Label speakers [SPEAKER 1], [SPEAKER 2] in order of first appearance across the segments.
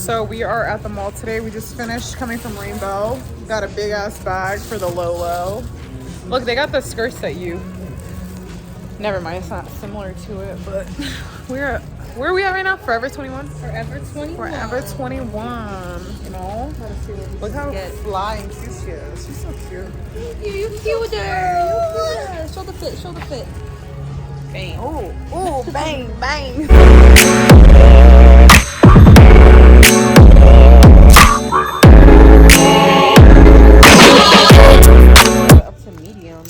[SPEAKER 1] So we are at the mall today. We just finished coming from Rainbow. Got a big ass bag for the Lolo. Look, they got the skirts that you... Never mind, it's not similar to it, but where are we at right now? Forever 21?
[SPEAKER 2] Forever 21.
[SPEAKER 1] Forever 21, you know? Look how fly and cute she is. She's so cute.
[SPEAKER 2] You cuter. Show the fit, show the fit.
[SPEAKER 1] Bang. Oh, bang, bang. Up to medium.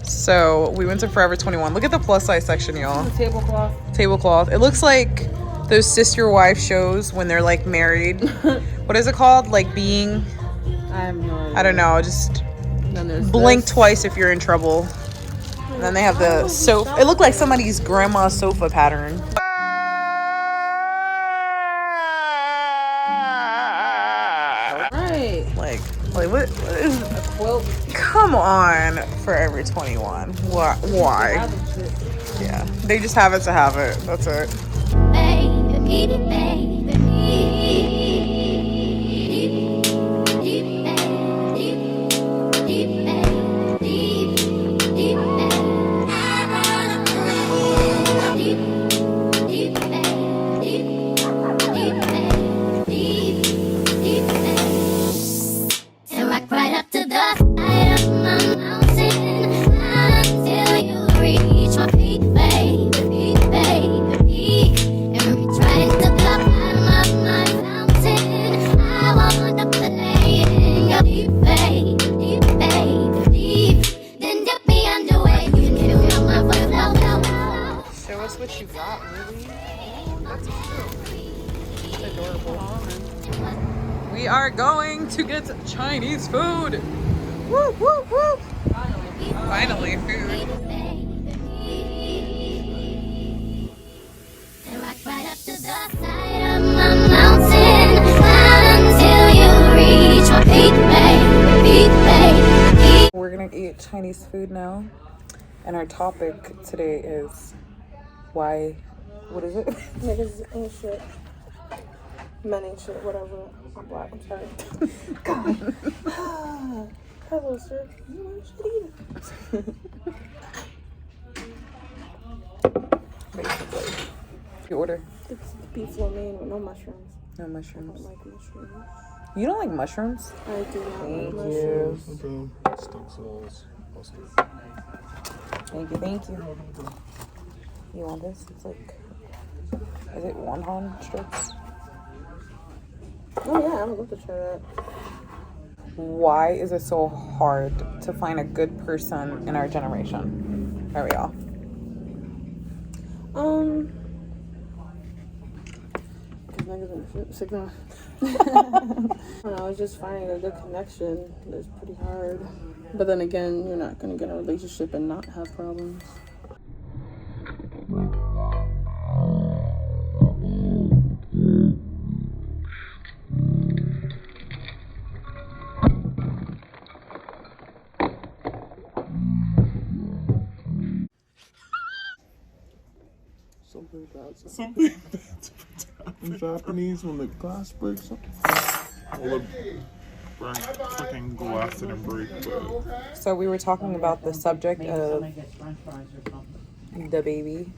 [SPEAKER 1] So we went to Forever 21. Look at the plus size section, y'all.
[SPEAKER 2] The tablecloth.
[SPEAKER 1] Tablecloth. It looks like those sister wife shows when they're like married. What is it called? Like being... I don't know. Just blink twice if you're in trouble. And then they have the sofa. It looked like somebody's grandma's sofa pattern.
[SPEAKER 2] Right.
[SPEAKER 1] Like what is...
[SPEAKER 2] A quilt.
[SPEAKER 1] Come on, Forever 21. Why? Yeah, they just have it to have it. That's it. What you got, really? That's cute. That's adorable. We are going to get Chinese food. Woo, woo, woo. Finally, food. We're gonna eat Chinese food now, and our topic today is why, what is it?
[SPEAKER 2] Niggas ain't shit. Men ain't shit, whatever. I'm black, I'm sorry. God. Hello, sir. You should eat it.
[SPEAKER 1] Basically. You order?
[SPEAKER 2] It's beef lo mein with no mushrooms.
[SPEAKER 1] No
[SPEAKER 2] I
[SPEAKER 1] mushrooms.
[SPEAKER 2] don't like mushrooms.
[SPEAKER 1] You don't like mushrooms?
[SPEAKER 2] I do not
[SPEAKER 1] Thank
[SPEAKER 2] like
[SPEAKER 1] you.
[SPEAKER 2] mushrooms.
[SPEAKER 3] Steak sauce, mustard.
[SPEAKER 1] Thank you. You want this? It's like, is it wonton strips?
[SPEAKER 2] Oh yeah, I would love to try that.
[SPEAKER 1] Why is it so hard to find a good person in our generation? There we go.
[SPEAKER 2] Because niggas in the signal. I don't know, it's just finding a good connection is pretty hard. But then again, you're not gonna get in a relationship and not have problems.
[SPEAKER 3] Something in Japanese when the glass breaks. Well, the freaking glass didn't break, but
[SPEAKER 1] So we were talking about the subject of the baby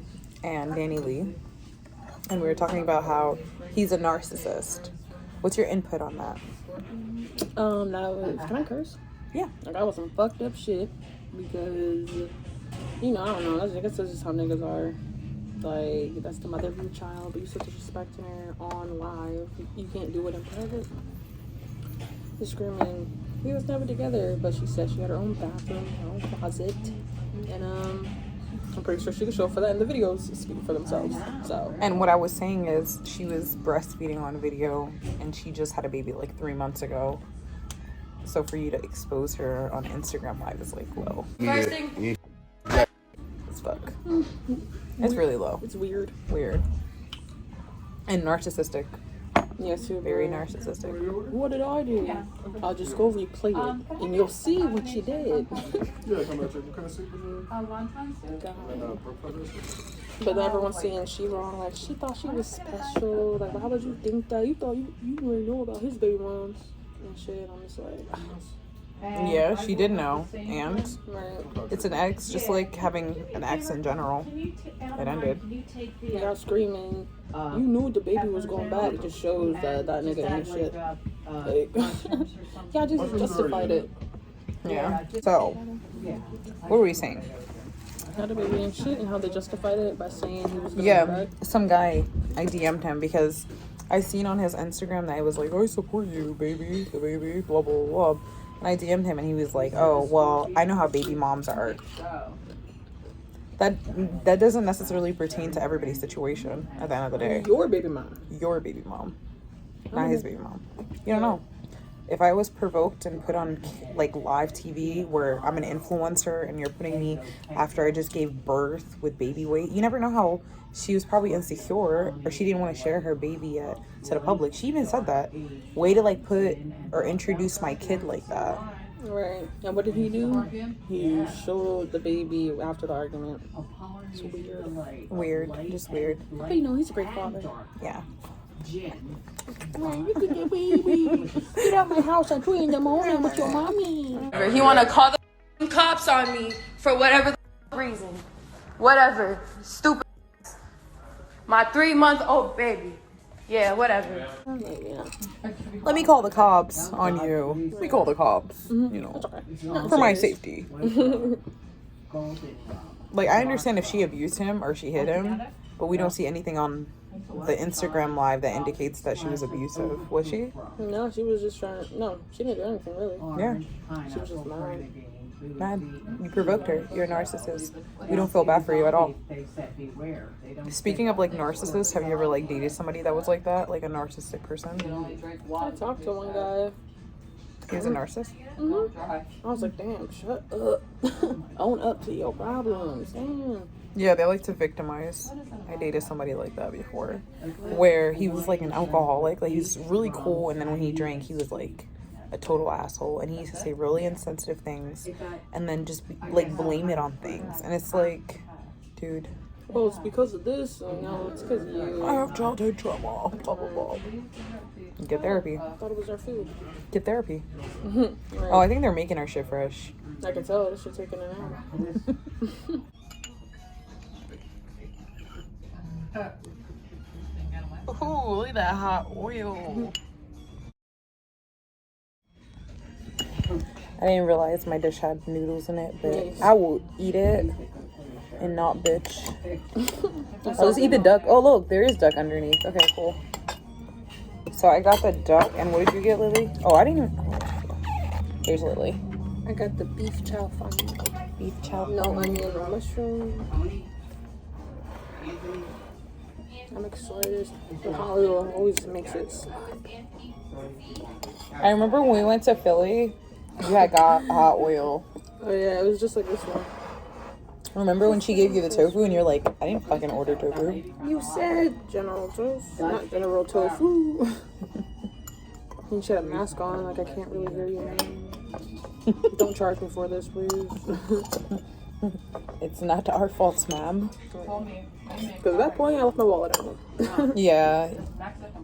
[SPEAKER 1] and Danny Lee, and we were talking about how he's a narcissist. What's your input on that?
[SPEAKER 2] That was, can I curse?
[SPEAKER 1] Yeah.
[SPEAKER 2] Like, that was some fucked up shit because, you know, I don't know. I guess that's just how niggas are. Like, that's the mother of your child, but you still disrespecting her on live. You can't do it in private. You're screaming, we was never together, but she said she had her own bathroom, her own closet, and I'm pretty sure she could show for that, and the videos speak for themselves. So.
[SPEAKER 1] And what I was saying is she was breastfeeding on video, and she just had a baby like 3 months ago. So for you to expose her on Instagram Live is like low. As fuck. It's really low.
[SPEAKER 2] It's weird.
[SPEAKER 1] Weird. And narcissistic.
[SPEAKER 2] Yes, you're
[SPEAKER 1] Very narcissistic.
[SPEAKER 2] What did I do? Yeah. I'll just go replay it, and you'll see what you did.
[SPEAKER 3] yeah, come back. What kind of soup is it?
[SPEAKER 4] Wonton soup.
[SPEAKER 3] And pork butter.
[SPEAKER 2] But then everyone's saying she wrong. Like, she thought she was special. Like, why would you think that? You thought you didn't know about his baby moms and shit. I'm just like,
[SPEAKER 1] Yeah, she did know. And
[SPEAKER 2] right.
[SPEAKER 1] it's an ex, just like having an ex in general. It ended.
[SPEAKER 2] Y'all screaming. You knew the baby was going bad. It just shows that nigga ain't shit. Like, y'all just justified it.
[SPEAKER 1] Yeah. So, what were we saying?
[SPEAKER 2] How the baby ain't shit and how they justified it by saying he was gonna
[SPEAKER 1] Yeah,
[SPEAKER 2] come back.
[SPEAKER 1] some guy, I DM'd him because I seen on his Instagram that I was like, I support you, baby, the baby, blah, blah, blah. And I DM'd him and he was like, oh, well, I know how baby moms are. That doesn't necessarily pertain to everybody's situation at the end of the day.
[SPEAKER 2] Your baby mom.
[SPEAKER 1] Your baby mom, not his baby mom. You don't know. If I was provoked and put on like live TV where I'm an influencer and you're putting me after I just gave birth with baby weight, you never know how she was probably insecure or she didn't want to share her baby to the public. She even said that. Way to like put or introduce my kid like that.
[SPEAKER 2] Right. And what did he do? He showed the baby after the argument. It's weird.
[SPEAKER 1] Weird. Just weird.
[SPEAKER 2] But you know, he's a great father.
[SPEAKER 1] Yeah.
[SPEAKER 2] Man, you could get baby. Get out my house at 3 in the morning with your mommy.
[SPEAKER 4] He want to call the cops on me for whatever the reason. Whatever. Stupid. My 3-month-old baby. Yeah, whatever.
[SPEAKER 2] Yeah.
[SPEAKER 1] Let me call the cops on you. Let me call the cops, you know, for my safety. Like, I understand if she abused him or she hit him, but we don't see anything on the Instagram live that indicates that she was abusive. Was she?
[SPEAKER 2] No, she was just trying. No, she didn't do anything really.
[SPEAKER 1] Yeah.
[SPEAKER 2] She was just mad.
[SPEAKER 1] Mad. You provoked her. You're a narcissist. We don't feel bad for you at all. Speaking of like narcissists, have you ever like dated somebody that was like that? Like a narcissistic person?
[SPEAKER 2] I talked to one guy.
[SPEAKER 1] He was a narcissist?
[SPEAKER 2] I was like, damn, shut up. Own up to your problems. Damn.
[SPEAKER 1] Yeah, they like to victimize. I dated somebody like that before. Where he was like an alcoholic. Like, he's really cool, and then when he drank, he was like a total asshole, and he used to say really insensitive things and then just like blame it on things, and it's like, dude,
[SPEAKER 2] Well, it's because of this. No, it's because of you.
[SPEAKER 1] I have childhood trauma, blah blah blah. Get therapy.
[SPEAKER 2] I thought it was our food.
[SPEAKER 1] Get therapy.
[SPEAKER 2] Right.
[SPEAKER 1] Oh, I think they're making our shit fresh.
[SPEAKER 2] I can tell this shit taking an hour.
[SPEAKER 1] Ooh, look at that hot oil. I didn't realize my dish had noodles in it, but I will eat it and not bitch. Oh, let's eat the duck. Oh, look, there is duck underneath. Okay, cool. So I got the duck, and what did you get, Lily? Oh, I didn't even... Here's Lily.
[SPEAKER 2] I got the beef chow fun.
[SPEAKER 1] Beef chow.
[SPEAKER 2] No onion or mushroom. I'm excited. The Hollywood always makes it slap.
[SPEAKER 1] I remember when we went to Philly, you had got hot oil.
[SPEAKER 2] Oh yeah, it was just like this one.
[SPEAKER 1] Remember when she gave you the tofu and you're like, I didn't fucking order tofu.
[SPEAKER 2] You said General Tofu, not General Tofu. You should have a mask on, like I can't really hear you. Don't charge me for this, please.
[SPEAKER 1] It's not our fault, ma'am.
[SPEAKER 2] Because at that point, I left my wallet at home.
[SPEAKER 1] Yeah,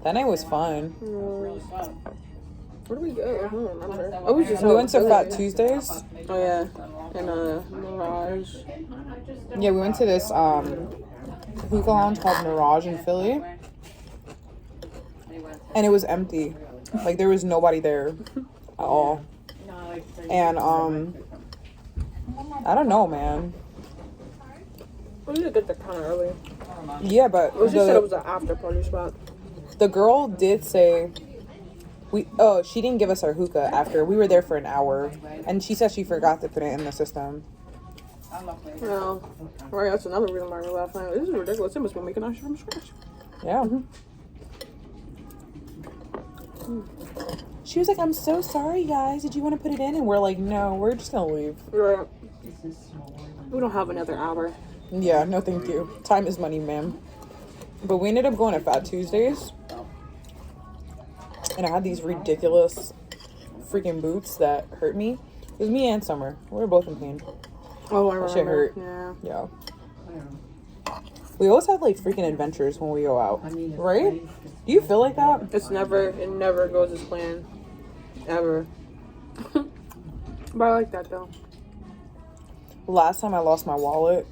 [SPEAKER 1] that night was fun.
[SPEAKER 2] Where do we go? I don't remember. Oh, we
[SPEAKER 1] went to Fat Tuesdays.
[SPEAKER 2] Oh yeah, and Mirage.
[SPEAKER 1] Yeah, we went to this hookah lounge called Mirage in Philly, and it was empty. Like, there was nobody there at all. And I don't know, man.
[SPEAKER 2] We need to get there kind of early.
[SPEAKER 1] Yeah, but
[SPEAKER 2] She said it was an after party spot.
[SPEAKER 1] The girl did say she didn't give us our hookah after. We were there for an hour, and she said she forgot to put it in the system.
[SPEAKER 2] No, right. That's another reason why we left night. This is ridiculous. It must be making our shit from scratch.
[SPEAKER 1] Yeah. She was like, I'm so sorry, guys. Did you want to put it in? And we're like, no, we're just gonna leave.
[SPEAKER 2] Right. We don't have another hour.
[SPEAKER 1] Yeah, no thank you. Time is money, ma'am. But we ended up going to Fat Tuesdays. And I had these ridiculous freaking boots that hurt me. It was me and Summer. We were both in pain.
[SPEAKER 2] Oh, I remember.
[SPEAKER 1] That shit hurt.
[SPEAKER 2] Yeah.
[SPEAKER 1] Yeah. We always have like freaking adventures when we go out, right? Do you feel like that?
[SPEAKER 2] It never goes as planned. Ever. But I like that though.
[SPEAKER 1] Last time I lost my wallet,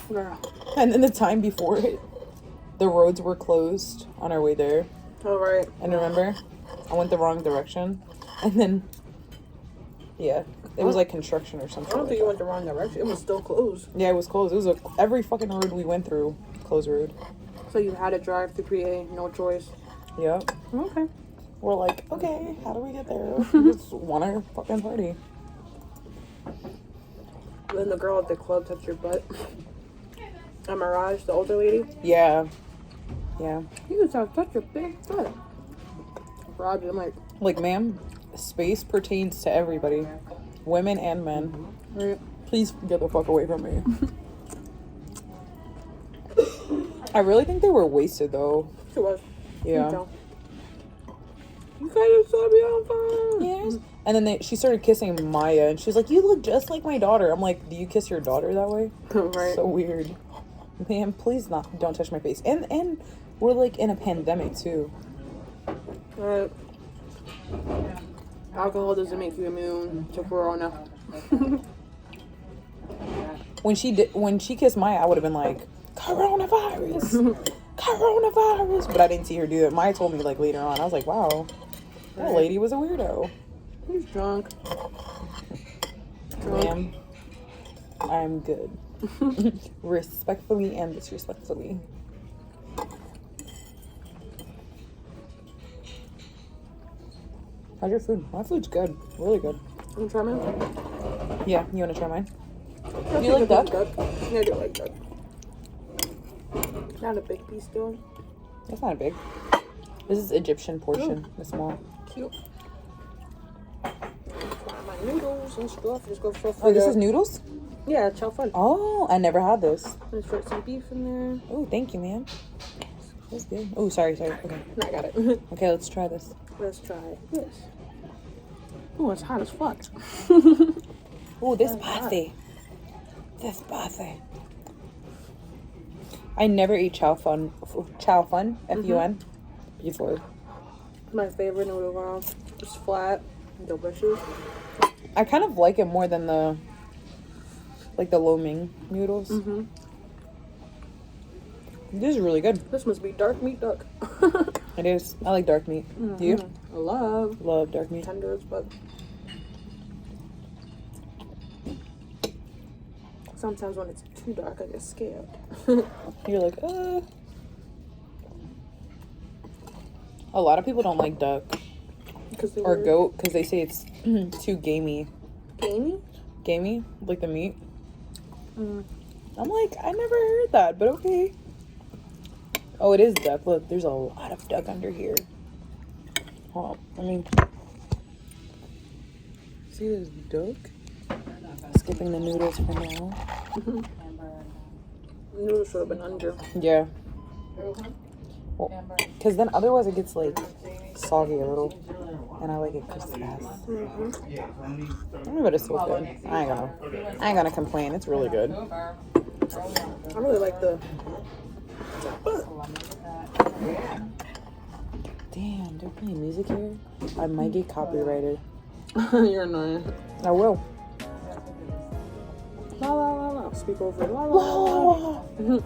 [SPEAKER 2] Girl.
[SPEAKER 1] and then the time before it, the roads were closed on our way there.
[SPEAKER 2] All right.
[SPEAKER 1] And remember, I went the wrong direction, and then, yeah, it was like construction or something.
[SPEAKER 2] I don't think you went the wrong direction. It was still closed.
[SPEAKER 1] Yeah, it was closed. It was every fucking road we went through, closed road.
[SPEAKER 2] So you had to drive to PA, no choice.
[SPEAKER 1] Yep.
[SPEAKER 2] Okay.
[SPEAKER 1] We're like, okay, how do we get there? We just want our fucking party.
[SPEAKER 2] Then the girl at the club touched your butt. And Mirage, the older lady.
[SPEAKER 1] Yeah. Yeah.
[SPEAKER 2] You just have such a big butt. Roger, I'm
[SPEAKER 1] like, ma'am, space pertains to everybody, women and men.
[SPEAKER 2] right.
[SPEAKER 1] Please get the fuck away from me. I really think they were wasted though.
[SPEAKER 2] She was.
[SPEAKER 1] Yeah.
[SPEAKER 2] You guys saw me on fire.
[SPEAKER 1] Yes. And then she started kissing Maya, and she's like, "You look just like my daughter." I'm like, "Do you kiss your daughter that way?"
[SPEAKER 2] Right.
[SPEAKER 1] So weird. Man, please don't touch my face. And we're like in a pandemic too.
[SPEAKER 2] Right. Alcohol doesn't make you immune to corona.
[SPEAKER 1] When she kissed Maya, I would have been like, "Coronavirus, coronavirus," but I didn't see her do it. Maya told me like later on. I was like, "Wow, that lady was a weirdo."
[SPEAKER 2] He's drunk.
[SPEAKER 1] Ma'am, I'm good. Respectfully and disrespectfully. How's your food? My food's good. Really good.
[SPEAKER 2] You try mine?
[SPEAKER 1] Yeah, you want to try mine?
[SPEAKER 2] Do
[SPEAKER 1] you like duck?
[SPEAKER 2] Yeah, I do like duck. Not a big piece though.
[SPEAKER 1] That's not big. This is Egyptian portion. The small.
[SPEAKER 2] Cute. Try my noodles and stuff. Just go for
[SPEAKER 1] Oh, this is noodles?
[SPEAKER 2] Yeah, chow fun.
[SPEAKER 1] Oh, I never had this.
[SPEAKER 2] Let's put some beef in there.
[SPEAKER 1] Oh, thank you, man. That's good. Oh, sorry. Okay.
[SPEAKER 2] I got it.
[SPEAKER 1] Okay, let's try this.
[SPEAKER 2] Let's try this. Oh, it's hot as fuck.
[SPEAKER 1] Oh, this spicy. This spicy. I never eat chow fun, F-U-N, before.
[SPEAKER 2] My favorite noodle round. It's flat, delicious.
[SPEAKER 1] I kind of like it more than the lo mein noodles.
[SPEAKER 2] Mm-hmm.
[SPEAKER 1] This is really good.
[SPEAKER 2] This must be dark meat duck.
[SPEAKER 1] It is. I like dark meat.
[SPEAKER 2] Mm-hmm.
[SPEAKER 1] Do you?
[SPEAKER 2] I love
[SPEAKER 1] Dark meat.
[SPEAKER 2] tenders, but sometimes when it's too dark, I get scared.
[SPEAKER 1] You're like, A lot of people don't like duck or goat because they say it's too gamey.
[SPEAKER 2] Gamey?
[SPEAKER 1] Gamey? Like the meat?
[SPEAKER 2] Mm.
[SPEAKER 1] I'm like, I never heard that, but okay. Oh, it is duck. Look, there's a lot of duck under here. Oh, see this duck? Skipping the noodles for now.
[SPEAKER 2] Noodles should have been under.
[SPEAKER 1] Yeah. Well, because then otherwise it gets like soggy a little. And I like it crispy. But it's so good. I ain't gonna complain. It's really good.
[SPEAKER 2] I really like the.
[SPEAKER 1] Damn, they're playing music here. I might get copyrighted.
[SPEAKER 2] You're annoying.
[SPEAKER 1] I will.
[SPEAKER 2] La la la la. Speak over. La la la.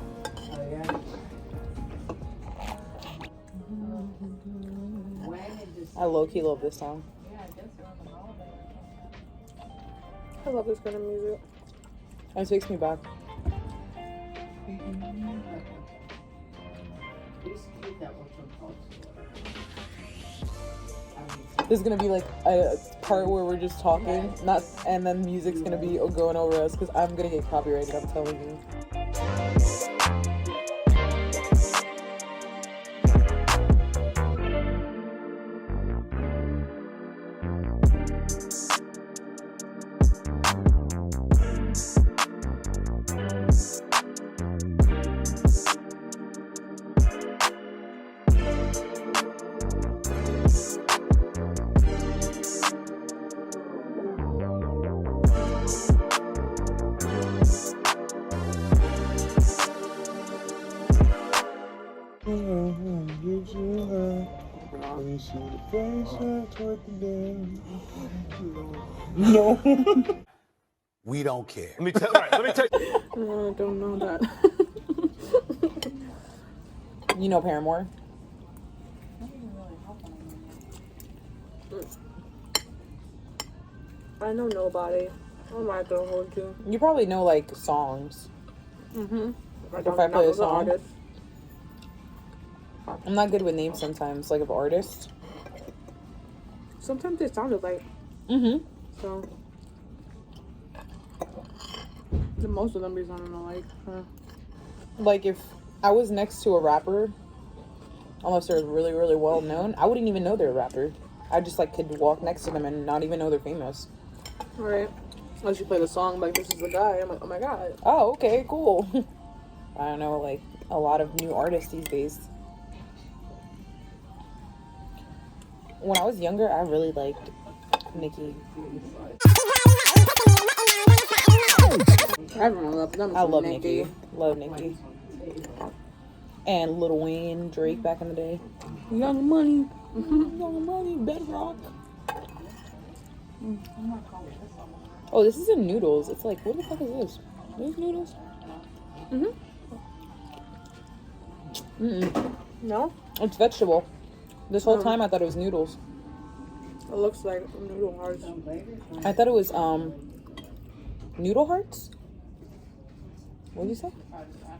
[SPEAKER 1] I low-key love this song.
[SPEAKER 2] I love this kind of music.
[SPEAKER 1] It takes me back. There's gonna be like a part where we're just talking, and then music's gonna be going over us because I'm gonna get copyrighted. I'm telling you.
[SPEAKER 3] No.
[SPEAKER 5] We don't care.
[SPEAKER 6] Let me tell you.
[SPEAKER 2] I don't know that.
[SPEAKER 1] You know Paramore?
[SPEAKER 2] I know nobody. I'm not gonna hold you.
[SPEAKER 1] You probably know like songs.
[SPEAKER 2] Mm-hmm.
[SPEAKER 1] If I play a song. I'm not good with names sometimes, like of artists.
[SPEAKER 2] Sometimes they sounded like.
[SPEAKER 1] Mm-hmm.
[SPEAKER 2] So. Most of them be sounding alike.
[SPEAKER 1] Like if I was next to a rapper, unless they're really, really well known, I wouldn't even know they're a rapper. I just like could walk next to them and not even know they're famous.
[SPEAKER 2] Alright. Unless you play the song like this is the guy, I'm like, oh my god.
[SPEAKER 1] Oh, okay, cool. I don't know, like a lot of new artists these days. When I was younger, I really liked Nicki.
[SPEAKER 2] Everyone loved them.
[SPEAKER 1] I love Nicki. Love Nicki. And Lil Wayne, Drake back in the day.
[SPEAKER 2] Young Money.
[SPEAKER 1] Young Money, Bedrock. Oh, this is in noodles. It's like, what the fuck is this? These noodles?
[SPEAKER 2] No?
[SPEAKER 1] It's vegetable. This whole time I thought it was noodles.
[SPEAKER 2] It looks like noodle hearts.
[SPEAKER 1] I thought it was noodle hearts. What did you say?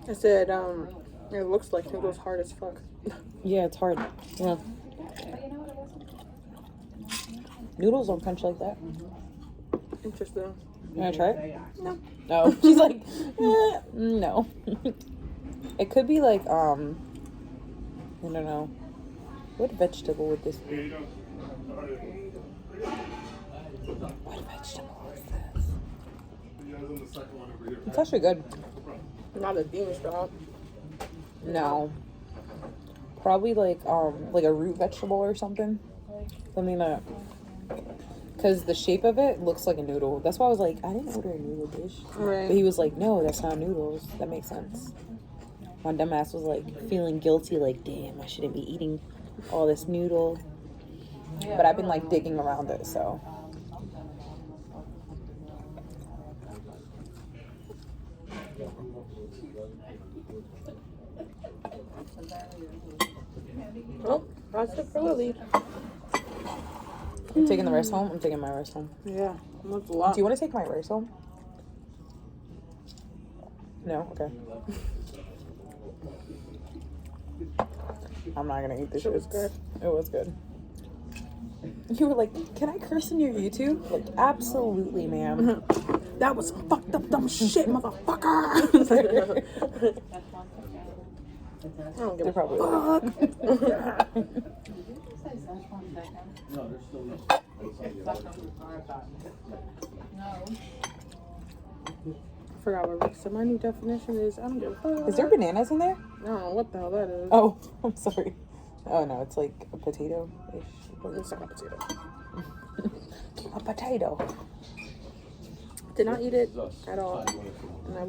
[SPEAKER 2] I said it looks like noodles hard as fuck.
[SPEAKER 1] Yeah, it's hard. Yeah. Noodles don't crunch like that.
[SPEAKER 2] Interesting.
[SPEAKER 1] You wanna try it?
[SPEAKER 2] No.
[SPEAKER 1] No. She's like, no. It could be like I don't know. What vegetable would this be? What vegetable is this? It's actually good.
[SPEAKER 2] Not a bean sprout.
[SPEAKER 1] No. Probably like a root vegetable or something. Something that, because the shape of it looks like a noodle. That's why I was like, I didn't order a noodle dish.
[SPEAKER 2] Right.
[SPEAKER 1] But he was like, no, that's not noodles. That makes sense. My dumbass was like feeling guilty, like, damn, I shouldn't be eating all this noodle. But I've been like digging around it, so.
[SPEAKER 2] Oh, that's it for Lily.
[SPEAKER 1] I'm taking the rice home. I'm taking my rice home.
[SPEAKER 2] Yeah, that's a lot.
[SPEAKER 1] Do you want to take my rice home? No? Okay. I'm not gonna eat this shit.
[SPEAKER 2] It was good.
[SPEAKER 1] It was good. You were like, can I curse in your YouTube? Like, absolutely, ma'am.
[SPEAKER 2] That was some fucked up dumb shit, motherfucker. I don't give a
[SPEAKER 1] Probably.
[SPEAKER 2] fuck. I forgot what Rick said. My new definition is I don't give a fuck.
[SPEAKER 1] Is there bananas in there?
[SPEAKER 2] I don't know what the hell that is.
[SPEAKER 1] Oh, I'm sorry. Oh no, it's like a potato-ish.
[SPEAKER 2] It's not a potato.
[SPEAKER 1] A potato.
[SPEAKER 2] Did not eat it at all. And I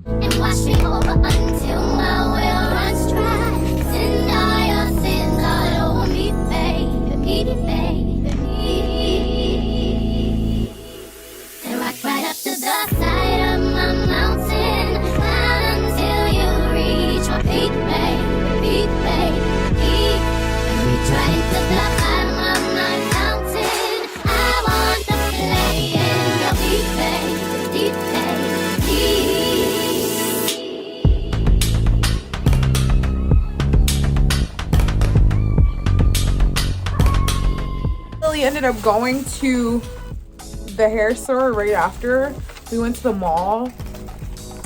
[SPEAKER 7] and wash me over until my well runs dry. Send all your sins all over me, baby, baby. And rock right up to the side of my mountain, climb until you reach my peak, baby, and reach right into the bottom of my mountain. I want to play in your deep, baby.
[SPEAKER 1] Lily ended up going to the hair store right after. We went to the mall.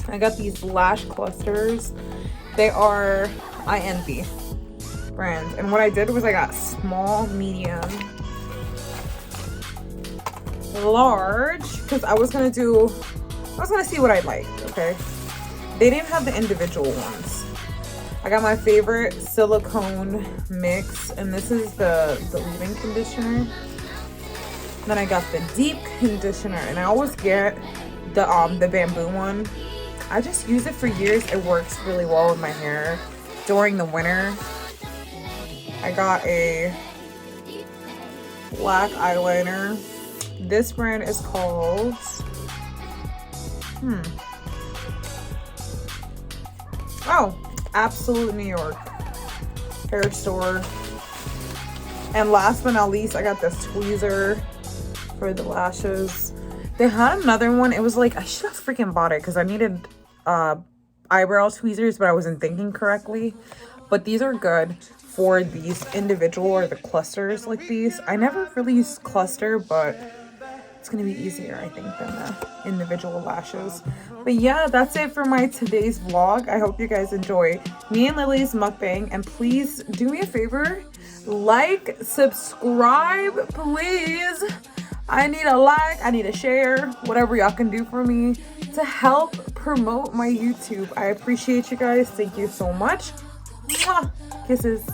[SPEAKER 1] I got these lash clusters. They are INB brand. And what I did was I got small, medium, large, because I was gonna see what I'd like, okay? They didn't have the individual ones. I got my favorite silicone mix, and this is the leave-in conditioner. Then I got the deep conditioner, and I always get the bamboo one. I just use it for years. It works really well with my hair during the winter. I got a black eyeliner. This brand is called oh, Absolute New York hair store. And last but not least, I got this tweezer for the lashes. They had another one. It was like, I should have freaking bought it because I needed eyebrow tweezers, but I wasn't thinking correctly. But these are good for these individual or the clusters like these. I never really use cluster, but it's gonna be easier, I think, than the individual lashes. But yeah, that's it for my today's vlog. I hope you guys enjoy me and Lily's mukbang, and please do me a favor, like, subscribe, please. I need a like, I need a share, whatever y'all can do for me to help promote my YouTube. I appreciate you guys. Thank you so much. Mwah. Kisses.